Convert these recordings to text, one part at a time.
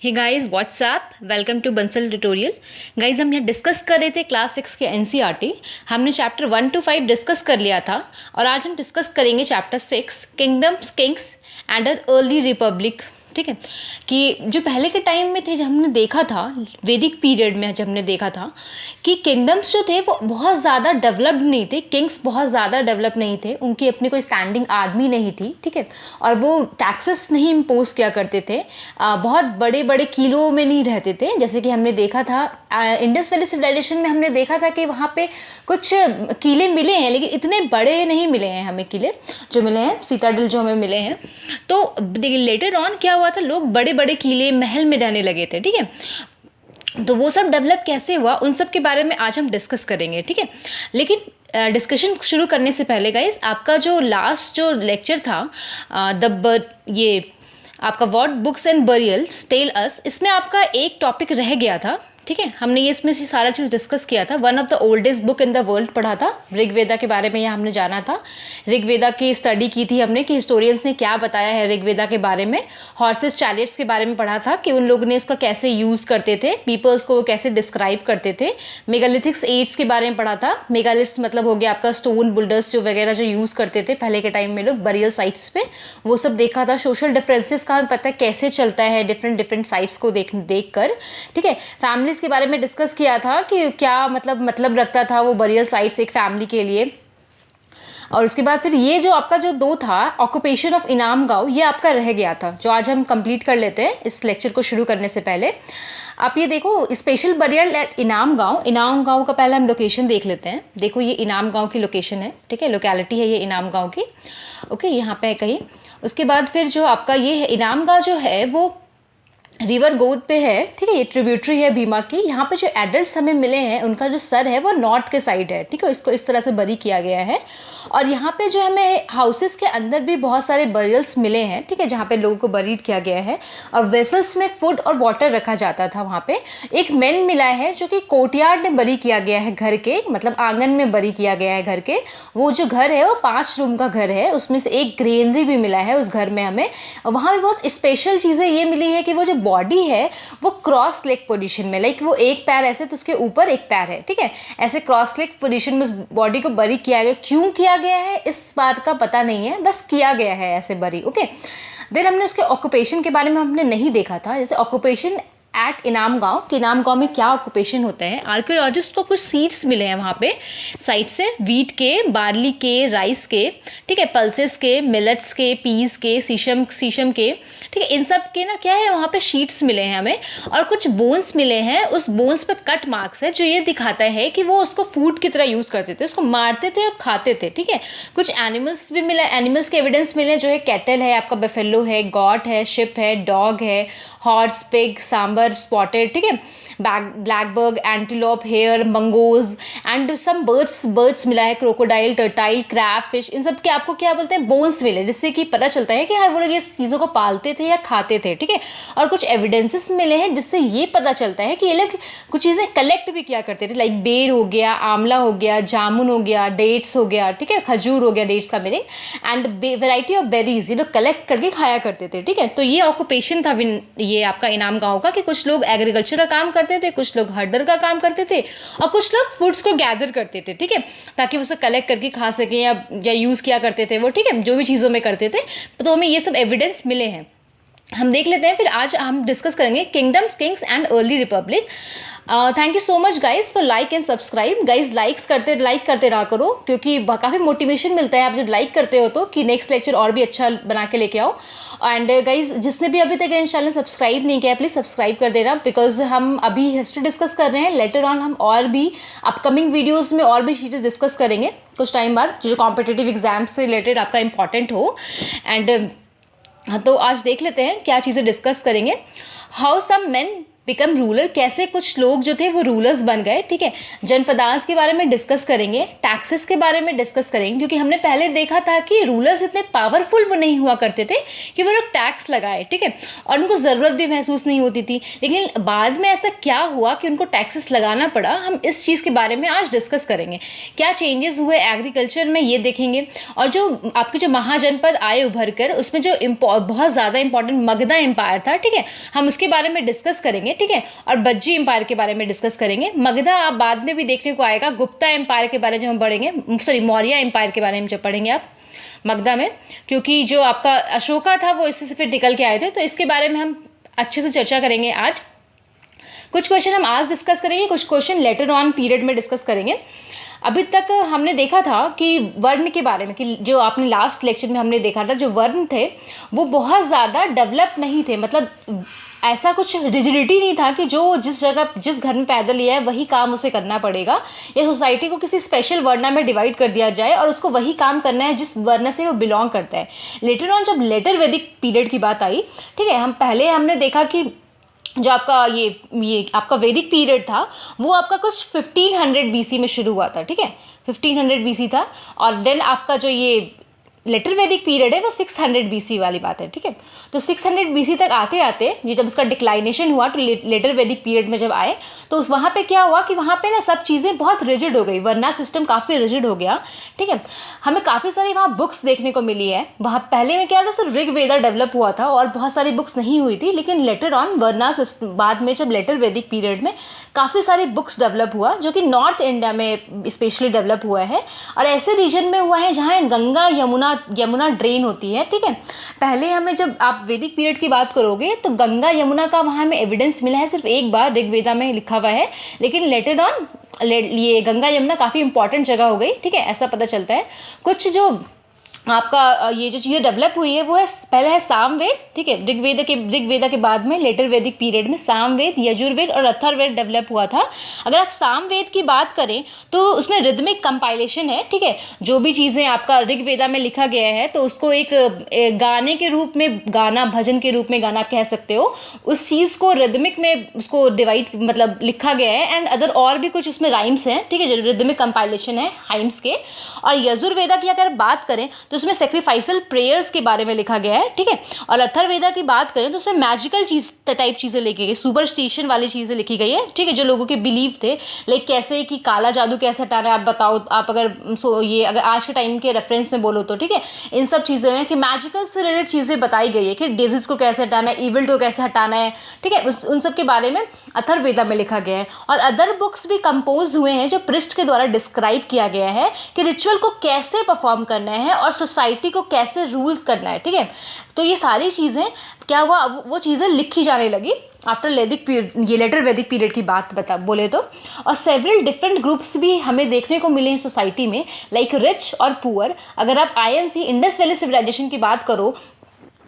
Hey guys what's up welcome to Bansal tutorial. Guys हम यहाँ discuss कर रहे थे क्लास 6 के एनसीईआरटी। हमने चैप्टर 1 to 5 डिस्कस कर लिया था और आज हम डिस्कस करेंगे chapter 6 kingdoms Kings and an early Republic. ठीक है कि जो पहले के टाइम में थे, जब हमने देखा था वैदिक पीरियड में, जब हमने देखा था कि किंगडम्स जो थे वो बहुत ज़्यादा डेवलप्ड नहीं थे, किंग्स बहुत ज़्यादा डेवलप नहीं थे, उनकी अपनी कोई स्टैंडिंग आर्मी नहीं थी। ठीक है, और वो टैक्सेस नहीं इम्पोज किया करते थे, बहुत बड़े बड़े किलों में नहीं रहते थे। जैसे कि हमने देखा था इंडस वैली सिविलाइजेशन में, हमने देखा था कि वहाँ पे कुछ किले मिले हैं, लेकिन इतने बड़े नहीं मिले हैं हमें किले जो मिले हैं, सीताडल जो हमें मिले हैं। तो लेटर ऑन क्या हुआ था, लोग बड़े बड़े किले महल में रहने लगे थे। ठीक है, तो वो सब डेवलप कैसे हुआ, उन सब के बारे में आज हम डिस्कस करेंगे। ठीक है, लेकिन डिस्कशन शुरू करने से पहले गाइज, आपका जो लास्ट जो लेक्चर था ये आपका what books and burials tell us, इसमें आपका एक टॉपिक रह गया था। ठीक है, हमने ये इसमें से सारा चीज़ डिस्कस किया था। One of the oldest book in the world पढ़ा था, ऋग्वेदा के बारे में यहाँ हमने जाना था। ऋग्वेदा की स्टडी की थी हमने कि हिस्टोरियंस ने क्या बताया है ऋग्वेदा के बारे में। हॉर्सेस चैरियट्स के बारे में पढ़ा था कि उन लोगों ने इसका कैसे यूज़ करते थे, पीपल्स को कैसे डिस्क्राइब करते थे। मेगालिथिक्स एड्स के बारे में पढ़ा था। मेगालिथ्स मतलब हो गया आपका स्टोन बुल्डर्स जो वगैरह जो यूज़ करते थे पहले के टाइम में लोग बरियल साइट्स पे, वो सब देखा था। सोशल डिफरेंसेस का हमें पता है कैसे चलता है डिफरेंट साइट्स को देख कर। ठीक है, फैमिलीज के बारे में डिस्कस किया था कि क्या मतलब रखता था वो बरियल साइट्स एक फैमिली के लिए। और उसके बाद फिर ये जो आपका जो दो था ऑक्यूपेशन ऑफ इनाम गांव, ये आपका रह गया था, जो आज हम कंप्लीट कर लेते हैं इस लेक्चर को शुरू करने से पहले। आप ये देखो, स्पेशल बरियल एट इनाम गांव का पहले हम लोकेशन देख लेते हैं। देखो ये इनाम गांव की लोकेशन है। ठीक है, लोकेलिटी है ये इनाम गांव की। ओके, यहाँ पे है कहीं। उसके बाद फिर जो आपका ये है इनाम गांव जो है वो रिवर गोद पे है। ठीक है, ये ट्रिब्यूटरी है भीमा की। यहाँ पे जो एडल्ट्स हमें मिले हैं उनका जो सर है वो नॉर्थ के साइड है। ठीक है, इसको इस तरह से बरी किया गया है। और यहाँ पे जो हमें हाउसेस के अंदर भी बहुत सारे बरियल्स मिले हैं। ठीक है, जहाँ पे लोगों को बरीड किया गया है और वेसल्स में फूड और वाटर रखा जाता था। वहाँ पे एक मेन मिला है जो कि कोर्टयार्ड में बरी किया गया है, घर के मतलब आंगन में बरी किया गया है घर के। वो जो घर है वो 5 रूम का घर है, उसमें से एक ग्रेनरी भी मिला है उस घर में हमें। वहाँ भी बहुत स्पेशल चीज़ें ये मिली है कि वो जो बॉडी है वो क्रॉस लेग पोजीशन में, लाइक वो एक पैर ऐसे तो उसके ऊपर एक पैर है। ठीक है, ऐसे क्रॉस लेग पोजीशन में उस बॉडी को बरी किया गया। क्यों किया गया है इस बात का पता नहीं है, बस किया गया है ऐसे बरी। ओके, देन हमने उसके ऑक्यूपेशन के बारे में हमने नहीं देखा था। जैसे ऑक्यूपेशन एट इनाम गांव, कि इनाम गांव में क्या ऑक्यूपेशन होता है। आर्कियोलॉजिस्ट को कुछ सीड्स मिले हैं वहाँ पे साइड से, वीट के, बार्ली के, राइस के, ठीक है, पल्सेस के, मिलेट्स के, पीस के, सीशम के। ठीक है, इन सब के ना क्या है वहाँ पे शीट्स मिले हैं हमें, और कुछ बोन्स मिले हैं। उस बोन्स पे कट मार्क्स है जो ये दिखाता है कि वो उसको फूड की तरह यूज़ करते थे, उसको मारते थे और खाते थे। ठीक है, कुछ एनिमल्स भी मिले, एनिमल्स के एविडेंस मिले जो है कैटल है, आपका बफेलो है, गॉट है, शिप है, डॉग है, हॉर्स, पिग, सांबर, स्पॉटेड। ठीक है, blackbuck, antelope, hare, mongoose and some birds मिला है, क्रोकोडाइल, टर्टाइल, क्रैब, फिश। इन सब के आपको क्या बोलते हैं, बोन्स मिले, जिससे कि पता चलता है कि हाँ वो लोग ये चीज़ों को पालते थे या खाते थे। ठीक है, और कुछ एविडेंसेस मिले हैं जिससे ये पता चलता है कि ये लोग कुछ चीज़ें कलेक्ट भी किया करते थे, लाइक बेर हो गया, आंवला हो गया, जामुन हो गया, डेट्स हो गया। ठीक है, खजूर हो गया, डेट्स का meaning, and variety of berries ये लोग कलेक्ट करके खाया करते थे। ठीक है, तो ये ऑक्यूपेशन था ये आपका इनाम गांव का, कि कुछ लोग एग्रीकल्चर का काम करते थे, कुछ लोग हर्डर का काम करते थे, और कुछ लोग फूड्स को गैदर करते थे। ठीक है, ताकि उसे कलेक्ट करके खा सकें या यूज़ किया करते थे वो। ठीक है, जो भी चीज़ों में करते थे, तो हमें ये सब एविडेंस मिले हैं। हम देख लेते हैं, फिर आज हम डिस्कस करेंगे kingdoms Kings and early Republic. Thank you so much guys for like and subscribe. Guys like करते रहा करो, क्योंकि काफ़ी मोटिवेशन मिलता है आप जब लाइक करते हो तो, कि नेक्स्ट लेक्चर और भी अच्छा बना के लेके आओ। एंड गाइज जिसने भी अभी तक इस चैनल सब्सक्राइब नहीं किया प्लीज़ सब्सक्राइब कर देना, बिकॉज हम अभी हिस्ट्री डिस्कस कर रहे हैं। लेटर ऑन हम और भी अपकमिंग वीडियोज़ में और भी चीज़ें डिस्कस करेंगे कुछ टाइम बाद, जो कॉम्पिटिटिव एग्जाम से रिलेटेड आपका इंपॉर्टेंट हो। एंड तो आज देख लेते हैं क्या चीज़ें डिस्कस करेंगे। How some men become ruler, कैसे कुछ लोग जो थे वो रूलर्स बन गए, ठीक है। जनपदास के बारे में डिस्कस करेंगे, टैक्सेस के बारे में डिस्कस करेंगे, क्योंकि हमने पहले देखा था कि रूलर्स इतने पावरफुल वो नहीं हुआ करते थे कि वो लोग टैक्स लगाए, ठीक है, और उनको ज़रूरत भी महसूस नहीं होती थी। लेकिन बाद में ऐसा क्या हुआ कि उनको टैक्सेस लगाना पड़ा, हम इस चीज़ के बारे में आज डिस्कस करेंगे। क्या चेंजेस हुए एग्रीकल्चर में ये देखेंगे, और जो आपके जो महाजनपद आए उभर कर, उसमें जो बहुत ज़्यादा इंपॉर्टेंट मगधा एम्पायर था, ठीक है, हम उसके बारे में डिस्कस करेंगे, ठीक है, और बज्जी एम्पायर के बारे में डिस्कस करेंगे। मगधा आप बाद में भी देखने को आएगा, गुप्ता एम्पायर के बारे में जब हम पढ़ेंगे, सॉरी मौर्य एम्पायर के बारे में जब पढ़ेंगे आप मगधा में, क्योंकि जो आपका अशोका था वो इससे फिर निकल के आए थे, तो इसके बारे में हम अच्छे से चर्चा करेंगे आज। कुछ क्वेश्चन हम आज डिस्कस करेंगे, कुछ क्वेश्चन लेटर ऑन पीरियड में डिस्कस करेंगे। अभी तक हमने देखा था कि वर्ण के बारे में, कि जो आपने लास्ट लेक्चर में हमने देखा था, जो वर्ण थे वो बहुत ज़्यादा डेवलप नहीं थे, मतलब ऐसा कुछ रिजिडिटी नहीं था कि जो जिस जगह जिस घर में पैदा लिया है वही काम उसे करना पड़ेगा, या सोसाइटी को किसी स्पेशल वर्णा में डिवाइड कर दिया जाए और उसको वही काम करना है जिस वर्ण से वो बिलोंग करता है। लेटर ऑन जब लेटर वैदिक पीरियड की बात आई, ठीक है, हमने देखा कि जो आपका ये आपका वैदिक पीरियड था वो आपका कुछ 1500 बीसी में शुरू हुआ था, ठीक है, 1500 बीसी था, और देन आपका जो ये लेटर वैदिक पीरियड है वो 600 बीसी वाली बात है, ठीक है। तो 600 बीसी तक आते आते ये जब उसका डिक्लाइनेशन हुआ, तो लेटर वैदिक पीरियड में जब आए तो उस वहाँ पे क्या हुआ कि वहाँ पे ना सब चीज़ें बहुत रिजिड हो गई, वर्ना सिस्टम काफ़ी रिजिड हो गया, ठीक है। हमें काफ़ी सारी वहाँ बुक्स देखने को मिली है। वहाँ पहले में क्या था, सिर्फ ऋग्वेदा डेवलप हुआ था और बहुत सारी बुक्स नहीं हुई थी, लेकिन लेटर ऑन वर्ना सिस्टम बाद में जब लेटर वैदिक पीरियड में काफ़ी सारी बुक्स डेवलप हुआ, जो कि नॉर्थ इंडिया में स्पेशली डेवलप हुआ है, और ऐसे रीजन में हुआ है जहाँ गंगा यमुना ड्रेन होती है, ठीक है। पहले हमें जब आप वैदिक पीरियड की बात करोगे तो गंगा यमुना का वहाँ हमें एविडेंस मिला है सिर्फ एक बार, ऋग्वेदा में लिखा हुआ है, लेकिन लेटर ऑन ये गंगा यमुना काफ़ी इंपॉर्टेंट जगह हो गई, ठीक है, ऐसा पता चलता है। कुछ जो आपका ये जो चीज़ें डेवलप हुई है वो है, पहले है सामवेद, ठीक है, ऋग्वेदा के बाद में लेटर वैदिक पीरियड में सामवेद, यजुर्वेद और अथर्ववेद डेवलप हुआ था। अगर आप सामवेद की बात करें तो उसमें रिदमिक कंपाइलेशन है, ठीक है, जो भी चीज़ें आपका ऋग्वेदा में लिखा गया है तो उसको एक गाने के रूप में, गाना भजन के रूप में गाना कह सकते हो, उस चीज़ को रिदमिक में उसको डिवाइड मतलब लिखा गया है, एंड अदर और भी कुछ उसमें राइम्स हैं, ठीक है, जो रिदमिक कंपाइलेशन है हाइम्स के। और यजुर्वेदा की अगर बात करें तो उसमें सेक्रीफाइसल प्रेयर्स के बारे में लिखा गया है, ठीक है। और अथर्ववेदा की बात करें तो उसमें मैजिकल टाइप चीज़ें लिखी गई, सुपरस्टिशन वाली चीज़ें लिखी गई है, ठीक है, जो लोगों के बिलीव थे, लाइक कैसे कि काला जादू कैसे हटाना है, आप बताओ, आप अगर अगर आज के टाइम के रेफरेंस में बोलो तो, ठीक है, इन सब चीज़ें में कि मैजिकल से रिलेटेड चीज़ें बताई गई है कि डिजीज को कैसे हटाना है, इविल को कैसे हटाना है, ठीक है, उन सब के बारे में अथर्ववेदा में लिखा गया है। और अदर बुक्स भी कंपोज हुए हैं जो पृष्ठ के द्वारा डिस्क्राइब किया गया है कि रिचुअल को कैसे परफॉर्म करना है और सोसाइटी को कैसे रूल करना है, ठीक है। तो ये सारी चीज़ें क्या हुआ, वो चीज़ें लिखी जाने लगी आफ्टर ये लेटर वैदिक पीरियड की बात बोले तो। और सेवरल डिफरेंट ग्रुप्स भी हमें देखने को मिले हैं सोसाइटी में, लाइक रिच और पुअर। अगर आप INC इंडस वैली सिविलाइजेशन की बात करो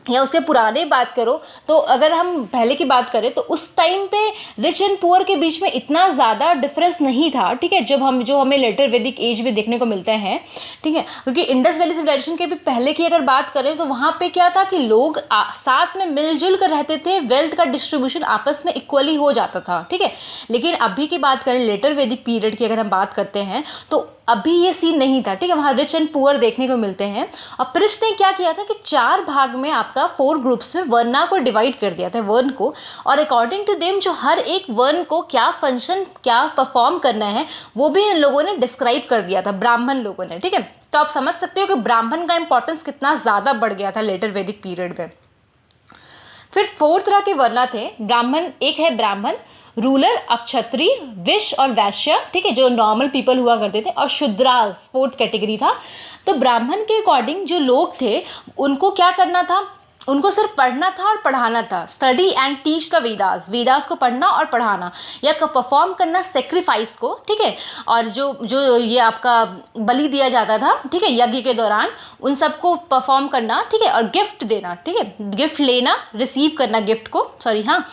या उसके पुराने बात करो, तो अगर हम पहले की बात करें तो उस टाइम पे रिच एंड पुअर के बीच में इतना ज़्यादा डिफरेंस नहीं था, ठीक है, जो हमें लेटर वैदिक एज में देखने को मिलता है, ठीक है, क्योंकि इंडस वैली सिविलाइजेशन के भी पहले की अगर बात करें तो वहाँ पे क्या था कि लोग साथ में मिलजुल कर रहते थे, वेल्थ का डिस्ट्रीब्यूशन आपस में इक्वली हो जाता था, ठीक है। लेकिन अभी की बात करें लेटर वैदिक पीरियड की अगर हम बात करते हैं तो अभी ये सीन नहीं था, ठीक है, वहाँ रिच एंड पुअर देखने को मिलते हैं। और पृष्ठ ने क्या किया था कि 4 भाग में आपका 4 ग्रुप्स में वर्णा को डिवाइड कर दिया था, वर्ण को, और अकॉर्डिंग टू देम जो हर एक वर्ण को क्या फंक्शन क्या परफॉर्म करना है वो भी इन लोगों ने डिस्क्राइब कर दिया था, ब्राह्मण लोगों ने, ठीक है। तो आप समझ सकते हो कि ब्राह्मण का इंपॉर्टेंस कितना ज़्यादा बढ़ गया था लेटर वैदिक पीरियड में। फिर 4 तरह के वर्णा थे ब्राह्मण। एक है ब्राह्मण, रूलर, अपक्षत्रिय, विश्य और वैश्य, ठीक है, जो नॉर्मल पीपल हुआ करते थे, और शूद्रास 4th कैटेगरी था। तो ब्राह्मण के अकॉर्डिंग जो लोग थे उनको क्या करना था, उनको सिर्फ पढ़ना था और पढ़ाना था, study and teach the Vedas को पढ़ना और पढ़ाना, या परफॉर्म करना सेक्रीफाइस को, ठीक है, और जो ये आपका बलि दिया जाता था, ठीक है, यज्ञ के दौरान उन सबको परफॉर्म करना, ठीक है, और गिफ्ट देना, ठीक है, गिफ्ट लेना, रिसीव करना गिफ्ट को, सॉरी, हाँ।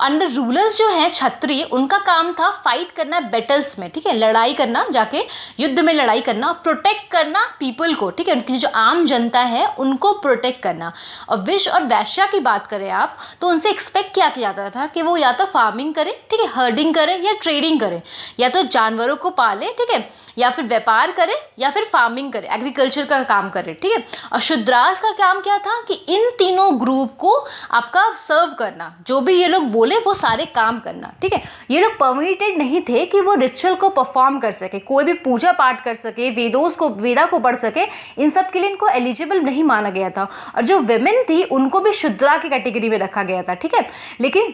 अंडर रूलर्स जो है क्षत्रिय, उनका काम था फाइट करना बैटल्स में, ठीक है, लड़ाई करना, जाके युद्ध में लड़ाई करना, प्रोटेक्ट करना पीपल को, ठीक है, उनकी जो आम जनता है उनको प्रोटेक्ट करना। और रमेश और वैश्या की बात करें आप, तो उनसे एक्सपेक्ट क्या किया जाता था कि वो या तो फार्मिंग करें, ठीक है, हर्डिंग करें या ट्रेडिंग करें, या तो जानवरों को पाले, ठीक है, या फिर व्यापार करें, या फिर फार्मिंग करें, एग्रीकल्चर का काम करें, ठीक है। और शूद्रास का काम क्या था कि इन तीनों ग्रुप को आपका सर्व करना, जो भी ये लोग बोले वो सारे काम करना, ठीक है। ये लोग परमिटेड नहीं थे कि वो रिचुअल को परफॉर्म कर सके, कोई भी पूजा पाठ कर सके, वेदा को पढ़ सके, इन सब के लिए इनको एलिजिबल नहीं माना गया था। और जो विमेन थी उनको भी शूद्रा की कैटेगरी में रखा गया था, ठीक है। लेकिन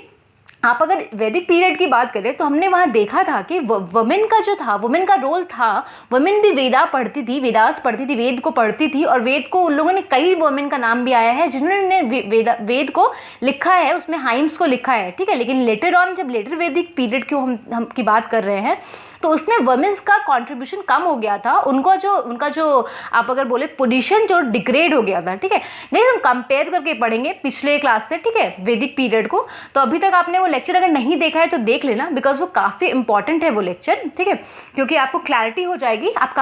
आप अगर वैदिक पीरियड की बात करें तो हमने वहाँ देखा था कि वुमेन का जो था, वुमेन का रोल था, वुमेन भी वेदा पढ़ती थी, वेदास पढ़ती थी, वेद को पढ़ती थी। और वेद को उन लोगों ने, कई वुमेन का नाम भी आया है जिन्होंने वेद को लिखा है, उसमें हाइम्स को लिखा है, ठीक है। लेकिन लेटर ऑन, जब लेटर वैदिक पीरियड की हम की बात कर रहे हैं, तो उसमें वुमेन्स का कंट्रीब्यूशन कम हो गया था, उनका जो आप अगर बोले पोजीशन जो डिग्रेड हो गया था, ठीक है। नहीं, हम कंपेयर करके पढ़ेंगे पिछले क्लास से, ठीक है, वैदिक पीरियड को। तो अभी तक आपने वो लेक्चर अगर नहीं देखा है तो देख लेना, बिकॉज वो काफ़ी इंपॉर्टेंट है वो लेक्चर, ठीक है, क्योंकि आपको क्लैरिटी हो जाएगी। आप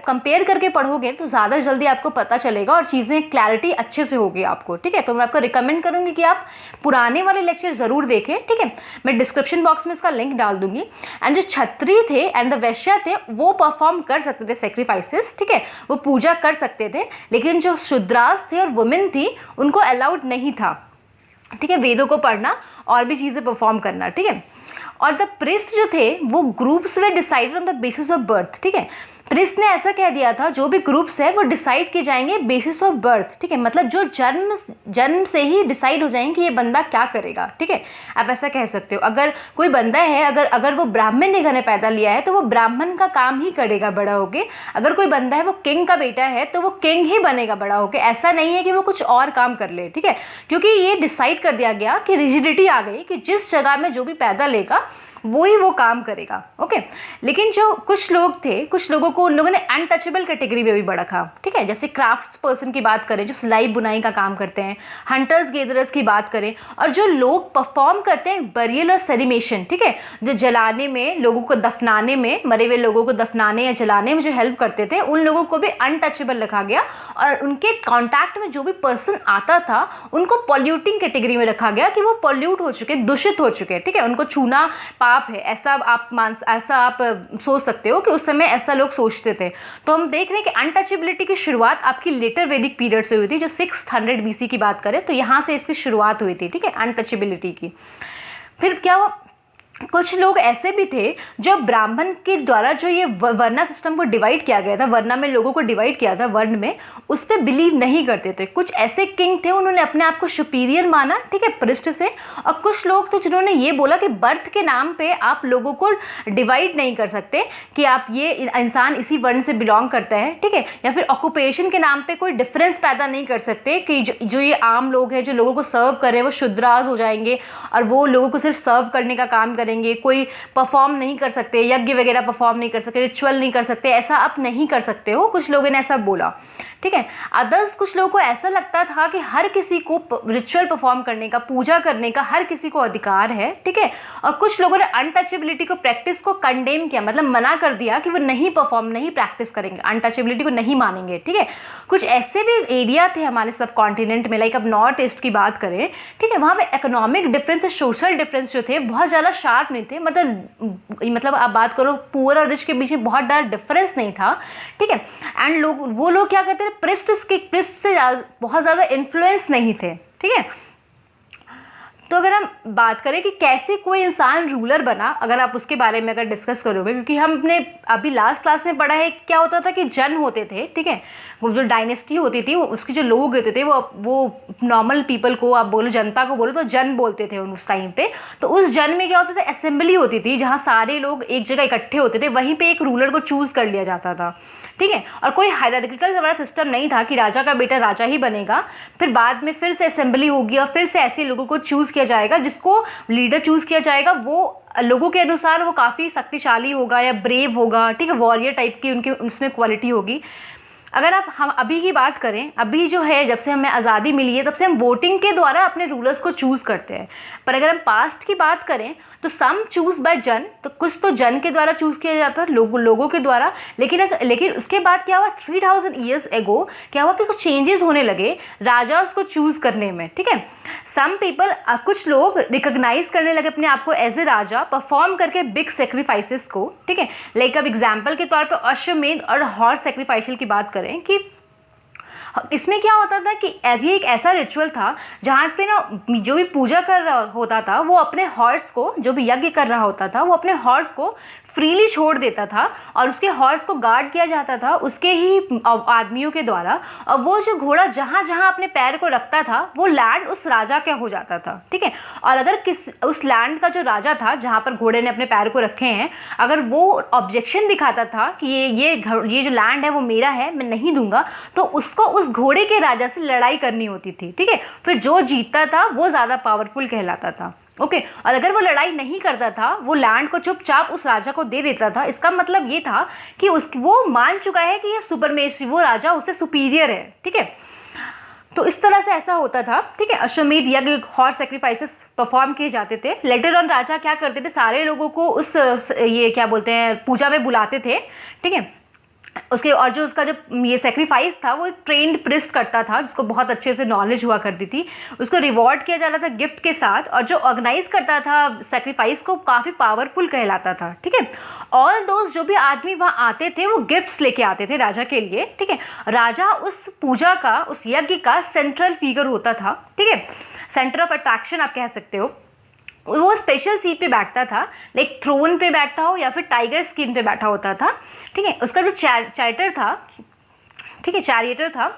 कंपेयर करके पढ़ोगे तो ज़्यादा जल्दी आपको पता चलेगा और चीज़ें क्लैरिटी अच्छे से होगी आपको, ठीक है। तो मैं आपको रिकमेंड करूँगी कि आप पुराने वाले लेक्चर ज़रूर देखें, ठीक है। मैं डिस्क्रिप्शन बॉक्स में उसका लिंक डाल दूंगी। एंड जो क्षत्रिय थे एंड द वैश्य थे वो परफॉर्म कर सकते थे सेक्रीफाइसेस, ठीक है, वो पूजा कर सकते थे। लेकिन जो शूद्रास थे और वुमेन थी उनको अलाउड नहीं था, ठीक है, वेदों को पढ़ना और भी चीज़ें परफॉर्म करना, ठीक है। और द प्रिस्ट जो थे वो groups way decided on the basis of birth, ठीक है। प्रिस्ट ने ऐसा कह दिया था जो भी ग्रुप्स है वो डिसाइड किए जाएंगे बेसिस ऑफ बर्थ, ठीक है, मतलब जो जन्म से ही डिसाइड हो जाएंगे कि ये बंदा क्या करेगा, ठीक है। आप ऐसा कह सकते हो, अगर कोई बंदा है, अगर वो ब्राह्मण ने घर में पैदा लिया है तो वो ब्राह्मण का काम ही करेगा बड़ा होके। अगर कोई बंदा है वो किंग का बेटा है तो वो किंग ही बनेगा बड़ा होके, ऐसा नहीं है कि वो कुछ और काम कर ले, ठीक है। क्योंकि ये डिसाइड कर दिया गया कि रिजिडिटी आ गई कि जिस जगह में जो भी पैदा लेगा वही वो काम करेगा, ओके। लेकिन जो कुछ लोग थे, कुछ लोगों को उन लोगों ने अनटचेबल कैटेगरी में भी रखा, ठीक है। जैसे क्राफ्ट्स पर्सन की बात करें जो सिलाई बुनाई का काम करते हैं, हंटर्स गेदरर्स की बात करें, और जो लोग परफॉर्म करते हैं बरियल और सेरिमेशन, ठीक है, जो जलाने में, लोगों को दफनाने में, मरे हुए लोगों को दफनाने या जलाने में जो हेल्प करते थे, उन लोगों को भी अनटचेबल रखा गया। और उनके कॉन्टैक्ट में जो भी पर्सन आता था उनको पॉल्यूटिंग कैटेगरी में रखा गया कि वो पॉल्यूट हो चुके, दूषित हो चुके, ठीक है, उनको छूना पाप है, ऐसा आप सोच सकते हो कि उस समय ऐसा लोग सोचते थे। तो हम देख रहे हैं कि अनटचेबिलिटी की शुरुआत आपकी लेटर वैदिक पीरियड से हुई थी, जो 600 BC की बात करें तो यहाँ से इसकी शुरुआत हुई थी, ठीक है, अनटचेबिलिटी की। फिर क्या हुआ, कुछ लोग ऐसे भी थे जो ब्राह्मण के द्वारा जो ये वर्ना सिस्टम को डिवाइड किया गया था, वर्ना में लोगों को डिवाइड किया था वर्ण में, उस पर बिलीव नहीं करते थे। कुछ ऐसे किंग थे उन्होंने अपने आप को सुपीरियर माना, ठीक है, पृष्ठ से। और कुछ लोग थे जिन्होंने ये बोला कि बर्थ के नाम पे आप लोगों को डिवाइड नहीं कर सकते कि आप ये इंसान इसी वर्ण से बिलोंग करता है, ठीक है। या फिर ऑक्यूपेशन के नाम पे कोई डिफरेंस पैदा नहीं कर सकते कि जो ये आम लोग हैं जो लोगों को सर्व कर रहे हैं वो शूद्रास हो जाएंगे और वो लोगों को सिर्फ सर्व करने का काम करेंगे, कोई परफॉर्म नहीं कर सकते, यज्ञ वगैरह परफॉर्म नहीं कर सकते, रिचुअल नहीं कर सकते, ऐसा आप नहीं कर सकते हो। कुछ लोगों ने ऐसा बोला, ठीक है। अदर्स, कुछ लोगों को ऐसा लगता था कि हर किसी को रिचुअल परफॉर्म करने का, पूजा करने का हर किसी को अधिकार है, ठीक है। और कुछ लोगों ने अनटचेबिलिटी को, प्रैक्टिस को कंडेम किया, मतलब मना कर दिया कि वो नहीं परफॉर्म, नहीं प्रैक्टिस करेंगे, अनटचेबिलिटी को नहीं मानेंगे, ठीक है। कुछ ऐसे भी एरिया थे हमारे सब कॉन्टिनेंट में, लाइक अब नॉर्थ ईस्ट की बात करें, ठीक है, वहाँ पे इकोनॉमिक डिफरेंस, सोशल डिफरेंस जो थे बहुत ज़्यादा शार्प नहीं थे, मतलब आप बात करो पुअर और रिच के बीच में बहुत ज़्यादा डिफरेंस नहीं था, ठीक है। एंड वो लोग क्या करते थे, पृष्ठ से बहुत ज़्यादा इन्फ्लुएंस नहीं थे, ठीक है। तो अगर हम बात करें कि कैसे कोई इंसान रूलर बना, अगर आप उसके बारे में अगर डिस्कस करोगे, क्योंकि हमने अभी लास्ट क्लास में पढ़ा है क्या होता था कि जन होते थे, ठीक है, वो जो डायनेस्टी होती थी उसके जो लोग होते थे वो नॉर्मल पीपल को आप बोलो, जनता को बोलो तो जन बोलते थे उस टाइम पे। तो उस जन में क्या होता था, असेंबली होती थी जहाँ सारे लोग एक जगह इकट्ठे होते थे, वहीं पर एक रूलर को चूज़ कर लिया जाता था, ठीक है। और कोई हायरार्किकल हमारा सिस्टम नहीं था कि राजा का बेटा राजा ही बनेगा, फिर बाद में फिर से असेंबली होगी और फिर से ऐसे लोगों को चूज़ किया जाएगा, जिसको लीडर चूज़ किया जाएगा वो लोगों के अनुसार वो काफ़ी शक्तिशाली होगा या ब्रेव होगा, ठीक है, वॉरियर टाइप की उनकी उसमें क्वालिटी होगी। अगर हम अभी की बात करें, अभी जो है जब से हमें आज़ादी मिली है तब से हम वोटिंग के द्वारा अपने रूलर्स को चूज़ करते हैं। पर अगर हम पास्ट की बात करें तो सम चूज़ बाय जन, तो कुछ तो जन के द्वारा चूज़ किया जाता है, लोगों के द्वारा। लेकिन उसके बाद क्या हुआ, 3000 ईयर्स एगो क्या हुआ कि कुछ चेंजेस होने लगे राजास को चूज़ करने में, ठीक है। सम पीपल, कुछ लोग रिकॉग्नाइज करने लगे अपने आप को एज ए राजा, परफॉर्म करके बिग सेक्रीफाइसेस को, ठीक है। लाइक अब एग्जाम्पल के तौर पर अश्वमेध और हॉर्स सेक्रीफाइशियल की बात करें कि इसमें क्या होता था कि ये एक ऐसा रिचुअल था जहाँ पे ना जो भी पूजा कर रहा होता था वो अपने हॉर्स को, जो भी यज्ञ कर रहा होता था वो अपने हॉर्स को फ्रीली छोड़ देता था और उसके हॉर्स को गार्ड किया जाता था उसके ही आदमियों के द्वारा। और वो जो घोड़ा जहाँ जहाँ अपने पैर को रखता था वो लैंड उस राजा का हो जाता था, ठीक है। और अगर उस लैंड का जो राजा था जहाँ पर घोड़े ने अपने पैर को रखे हैं, अगर वो ऑब्जेक्शन दिखाता था कि ये जो लैंड है वो मेरा है, मैं नहीं दूंगा, तो उसको उस घोड़े के राजा से लड़ाई करनी होती थी, ठीक है। फिर जो जीतता था वो ज़्यादा पावरफुल कहलाता था, ओके। और अगर वो लड़ाई नहीं करता था, वो लैंड को चुपचाप उस राजा को दे देता था, इसका मतलब ये था कि वो मान चुका है कि ये सुपरमेसी, वो राजा उससे सुपीरियर है, ठीक है। तो इस तरह से ऐसा होता था, ठीक है। अश्वमेध यज्ञ, हॉर्स सेक्रीफाइसेस परफॉर्म किए जाते थे। लेटर ऑन राजा क्या करते थे, सारे लोगों को उस ये क्या बोलते हैं पूजा में बुलाते थे, ठीक है। उसके और जो उसका जो ये सेक्रीफाइस था वो एक ट्रेंड प्रिस्ट करता था जिसको बहुत अच्छे से नॉलेज हुआ करती थी, उसको रिवॉर्ड किया जाता था गिफ्ट के साथ। और जो ऑर्गेनाइज करता था सेक्रीफाइस को काफ़ी पावरफुल कहलाता था, ठीक है। ऑल दोस्त जो भी आदमी वहाँ आते थे वो गिफ्ट्स लेके आते थे राजा के लिए, ठीक है। राजा उस पूजा का, उस यज्ञ का सेंट्रल फिगर होता था, ठीक है, सेंटर ऑफ अट्रैक्शन आप कह सकते हो। वो स्पेशल सीट पे बैठता था, लाइक थ्रोन पे बैठता हो या फिर टाइगर स्किन पे बैठा होता था, ठीक है। उसका जो चैरिटर था, ठीक है, चैरिटर था,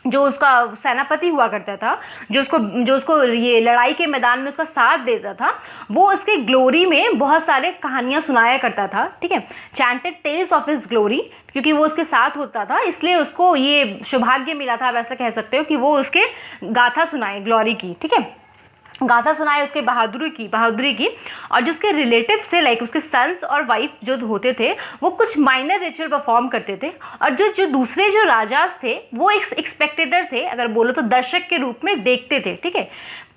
जो उसका सेनापति हुआ करता था, जो उसको ये लड़ाई के मैदान में उसका साथ देता था, वो उसके ग्लोरी में बहुत सारे कहानियाँ सुनाया करता था, ठीक है। Chanted tales of his glory, क्योंकि वो उसके साथ होता था इसलिए उसको ये सौभाग्य मिला था, आप ऐसा कह सकते हो कि वो उसके गाथा सुनाए ग्लोरी की, ठीक है, गाथा सुनाए उसके बहादुरी की। और जो उसके रिलेटिव्स थे, लाइक उसके सन्स और वाइफ जो होते थे, वो कुछ माइनर रिचुअल परफॉर्म करते थे। और जो दूसरे जो राजास थे वो एक स्पेक्टेटर थे, अगर बोलो तो दर्शक के रूप में देखते थे, ठीक है।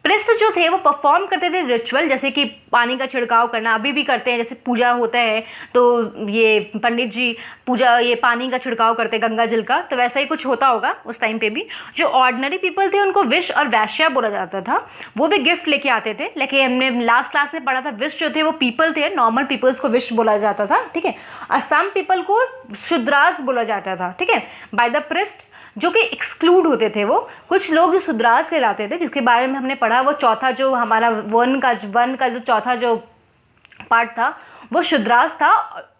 प्रिस्ट जो थे वो परफॉर्म करते थे रिचुअल, जैसे कि पानी का छिड़काव करना, अभी भी करते हैं, जैसे पूजा होता है तो ये पंडित जी पूजा ये पानी का छिड़काव करते हैं गंगा जल का, तो वैसा ही कुछ होता होगा उस टाइम पे भी। जो ऑर्डिनरी पीपल थे उनको विश और वैश्या बोला जाता था, वो भी गिफ्ट लेके आते थे। लेकिन हमने लास्ट क्लास में पढ़ा था विश जो थे वो पीपल थे, नॉर्मल पीपल्स को विश बोला जाता था, ठीक है। और सम पीपल को शूद्रास बोला जाता था, ठीक है, बाय द प्रिस्ट, जो कि एक्सक्लूड होते थे। वो कुछ लोग जो शूद्रास कहलाते थे, जिसके बारे में हमने पढ़ा, वो चौथा जो हमारा वन का जो चौथा जो पार्ट था वो शूद्रास था।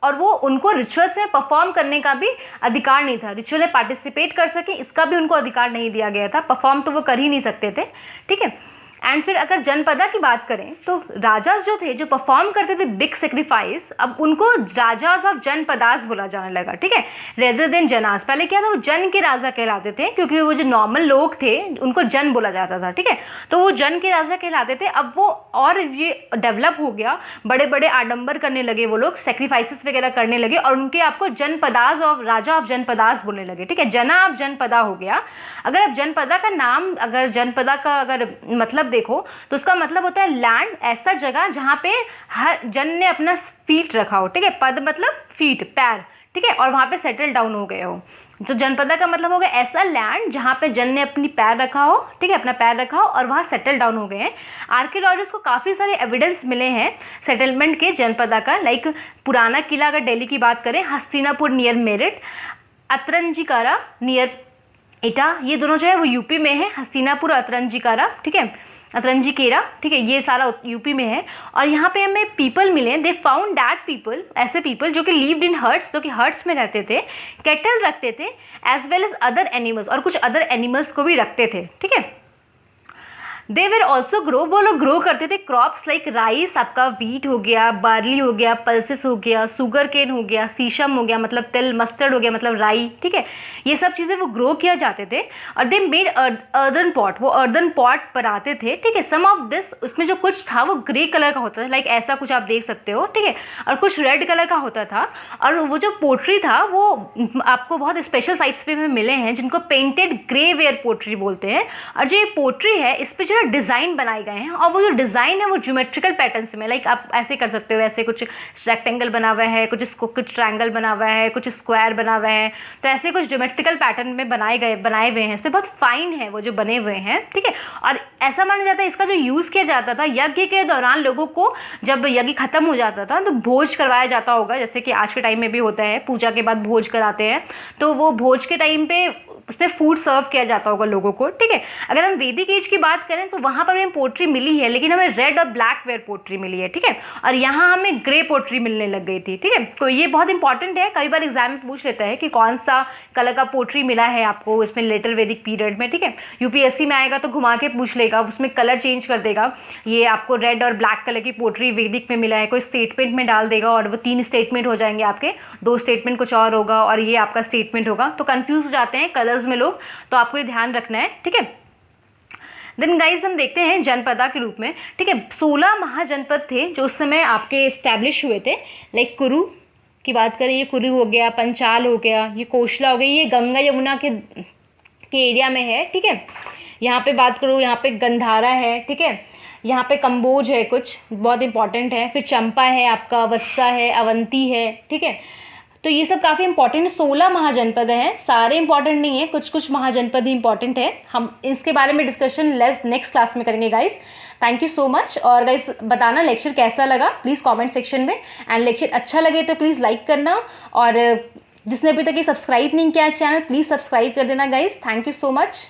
और वो उनको रिचुअल्स में परफॉर्म करने का भी अधिकार नहीं था, रिचुअल में पार्टिसिपेट कर सके इसका भी उनको अधिकार नहीं दिया गया था, परफॉर्म तो वो कर ही नहीं सकते थे, ठीक है। एंड फिर अगर जनपदा की बात करें तो राजास जो थे जो परफॉर्म करते थे बिग सेक्रीफाइस, अब उनको राजास ऑफ जनपदास बोला जाने लगा, ठीक है, रेदर देन जनास। पहले क्या था, वो जन के राजा कहलाते थे, क्योंकि वो जो नॉर्मल लोग थे उनको जन बोला जाता था, ठीक है, तो वो जन के राजा कहलाते थे। अब वो और ये डेवलप हो गया, बड़े बड़े आडंबर करने लगे वो लोग, सेक्रीफाइसेस वगैरह करने लगे और उनके आपको Janapadas of Raja of Janapadas बोलने लगे, ठीक है, जना आप जनपदा हो गया। अगर आप जनपदा का नाम, अगर जनपदा का अगर मतलब देखो तो उसका मतलब होता है लैंड, ऐसा जगह जहां पे हर जन ने अपना फीट रखा हो, ठीक है, पद मतलब फीट, पैर, ठीक है, और वहां पे सेटल डाउन हो गए हो। तो जनपदा का मतलब हो गया ऐसा लैंड जहां पे जन ने अपनी पैर रखा हो, ठीक है, अपना पैर रखा हो और वहां सेटल डाउन हो गए हैं। आर्कियोलॉजिस्ट को काफ़ी सारे एविडेंस मिले हैं सेटलमेंट के जनपदा का, लाइक पुराना किला अगर दिल्ली की बात करें, हस्तिनापुर नियर मेरठ, अतरंजीकारा नियर एटा, ये दोनों जो है वो यूपी में है, हस्तिनापुर अतरंजीकारा, ठीक है, अतरंजीकेरा, ठीक है, ये सारा यूपी में है। और यहाँ पे हमें पीपल मिले, दे फाउंड दैट पीपल, ऐसे पीपल जो कि लिव्ड इन हर्ट्स, जो कि हर्ट्स में रहते थे, कैटल रखते थे, as well as other animals, और कुछ अदर एनिमल्स को भी रखते थे, ठीक है। दे विल ऑल्सो ग्रो, वो लोग ग्रो करते थे क्रॉप्स लाइक राइस, आपका वीट हो गया, बार्ली हो गया, पल्सेस हो गया, शुगर केन हो गया, सीशम हो गया मतलब तिल, मस्टर्ड हो गया मतलब राई, ठीक है, ये सब चीज़ें वो ग्रो किया जाते थे। और दे मेड अर्दन पॉट, वो अर्दन पॉट बनाते थे, ठीक है। सम ऑफ दिस, उसमें जो कुछ था वो ग्रे कलर का होता था, लाइक ऐसा कुछ आप देख सकते हो, ठीक है, और कुछ रेड कलर का होता था। और वो जो पोट्री था वो आपको बहुत स्पेशल साइट्स पे में मिले हैं जिनको पेंटेड ग्रे वेयर पोट्री बोलते हैं। और जो ये पोट्री है इस पे जो है डिज़ाइन बनाए गए हैं, और वो जो डिज़ाइन है वो ज्योमेट्रिकल पैटर्न्स में, लाइक आप ऐसे कर सकते हो, ऐसे कुछ रेक्टेंगल बना हुआ है, कुछ ट्रायंगल बना हुआ है, कुछ स्क्वायर बना हुआ है, तो ऐसे कुछ ज्योमेट्रिकल पैटर्न में बनाए हुए हैं। इस पर बहुत फाइन है वो जो बने हुए हैं, ठीक है। और ऐसा माना जाता है इसका जो यूज़ किया जाता था यज्ञ के दौरान, लोगों को जब यज्ञ खत्म हो जाता था तो भोज करवाया जाता होगा, जैसे कि आज के टाइम में भी होता है, पूजा के बाद भोज कराते हैं, तो वो भोज के टाइम पे उसमें फूड सर्व किया जाता होगा लोगों को, ठीक है। अगर हम वैदिक एज की बात करें तो वहाँ पर हमें पोट्री मिली है, लेकिन हमें रेड और ब्लैक वेयर पोट्री मिली है, ठीक है। और यहाँ हमें ग्रे पोट्री मिलने लग गई थी, ठीक है। तो ये बहुत इंपॉर्टेंट है, कई बार एग्जाम में पूछ लेता है कि कौन सा कलर का पोट्री मिला है आपको इसमें लेटर वैदिक पीरियड में, ठीक है। यूपीएससी में आएगा तो घुमा के पूछ लेगा, उसमें कलर चेंज कर देगा, ये आपको रेड और ब्लैक कलर की पोट्री वैदिक में मिला है, कोई स्टेटमेंट में डाल देगा और वो 3 स्टेटमेंट हो जाएंगे आपके, 2 स्टेटमेंट कुछ और होगा और ये आपका स्टेटमेंट होगा, तो कंफ्यूज हो जाते हैं कलर्स में लोग, तो आपको ये ध्यान रखना है, ठीक है। देन गाइज हम देखते हैं जनपदा के रूप में, ठीक है। 16 महाजनपद थे जो उस समय आपके इस्टेब्लिश हुए थे, लाइक कुरु की बात करें, ये कुरु हो गया, पंचाल हो गया, ये कोशला हो गई, ये गंगा यमुना के एरिया में है, ठीक है। यहाँ पे बात करूँ, यहाँ पे गंधारा है, ठीक है, यहाँ पे कंबोज है, कुछ बहुत इंपॉर्टेंट है, फिर चंपा है, आपका वत्सा है, अवंती है, ठीक है। तो ये सब काफ़ी इंपॉर्टेंट 16 महाजनपद हैं, सारे इंपॉर्टेंट नहीं है, कुछ कुछ महाजनपद ही इंपॉर्टेंट है। हम इसके बारे में डिस्कशन नेक्स्ट क्लास में करेंगे guys. Thank you so much. और गाइस बताना लेक्चर कैसा लगा प्लीज़ कमेंट सेक्शन में, एंड लेक्चर अच्छा लगे तो प्लीज़ लाइक करना, और जिसने अभी तक ये सब्सक्राइब नहीं किया चैनल प्लीज़ सब्सक्राइब कर देना guys. Thank you so much.